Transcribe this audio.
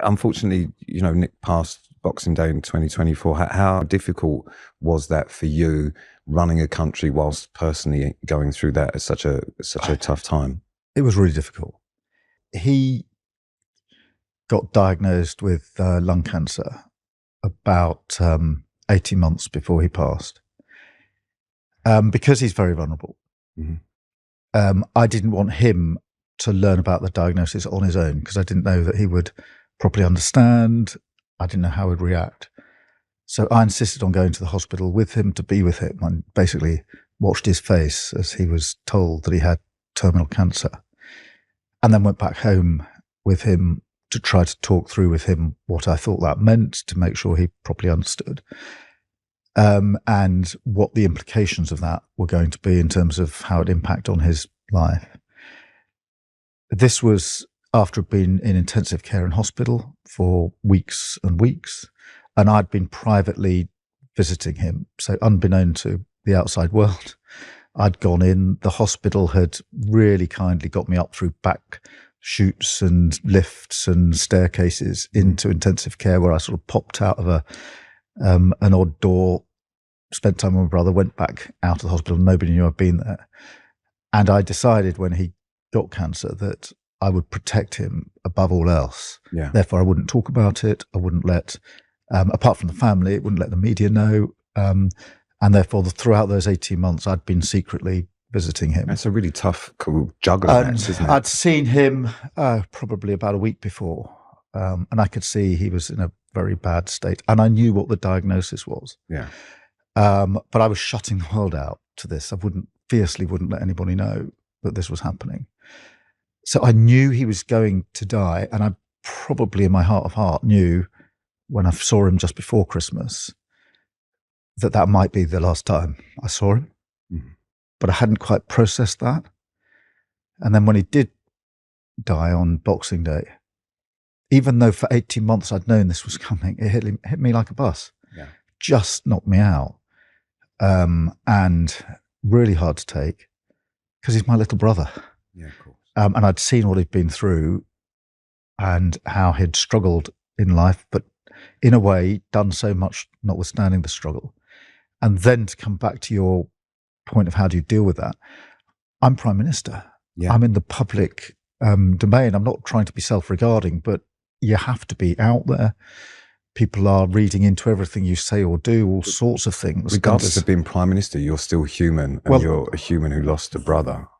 Unfortunately, Nick passed Boxing Day in 2024. How difficult was that for you, running a country whilst personally going through that at such a tough time? It was really difficult. He got diagnosed with lung cancer about 18 months before he passed. Because he's very vulnerable. Mm-hmm. I didn't want him to learn about the diagnosis on his own because I didn't know that he would properly understand. I didn't know how he'd react. So I insisted on going to the hospital with him, to be with him, and basically watched his face as he was told that he had terminal cancer. And then went back home with him to try to talk through with him what I thought that meant, to make sure he properly understood. And what the implications of that were going to be in terms of how it impacted on his life. This was after being in intensive care in hospital for weeks and weeks, and I'd been privately visiting him. So unbeknown to the outside world, I'd gone in. The hospital had really kindly got me up through back chutes and lifts and staircases into intensive care, where I sort of popped out of an odd door, spent time with my brother, went back out of the hospital. Nobody knew I'd been there. And I decided when he got cancer that I would protect him above all else. Yeah. Therefore, I wouldn't talk about it. I wouldn't let, apart from the family, it wouldn't let the media know. And therefore, throughout those 18 months, I'd been secretly visiting him. That's a really tough juggling act, isn't it? I'd seen him probably about a week before, and I could see he was in a very bad state. And I knew what the diagnosis was. Yeah. But I was shutting the world out to this. I fiercely wouldn't let anybody know that this was happening. So I knew he was going to die, and I probably in my heart of heart knew when I saw him just before Christmas that might be the last time I saw him. Mm-hmm. But I hadn't quite processed that. And then when he did die on Boxing Day, even though for 18 months I'd known this was coming, it hit me like a bus. Yeah. Just knocked me out. And really hard to take because he's my little brother. Yeah, of course. And I'd seen what he'd been through and how he'd struggled in life, but in a way done so much notwithstanding the struggle. And then to come back to your point of how do you deal with that? I'm Prime Minister. Yeah. I'm in the public domain. I'm not trying to be self-regarding, but you have to be out there. People are reading into everything you say or do, all sorts of things. Regardless of being Prime Minister, you're still human, and you're a human who lost a brother.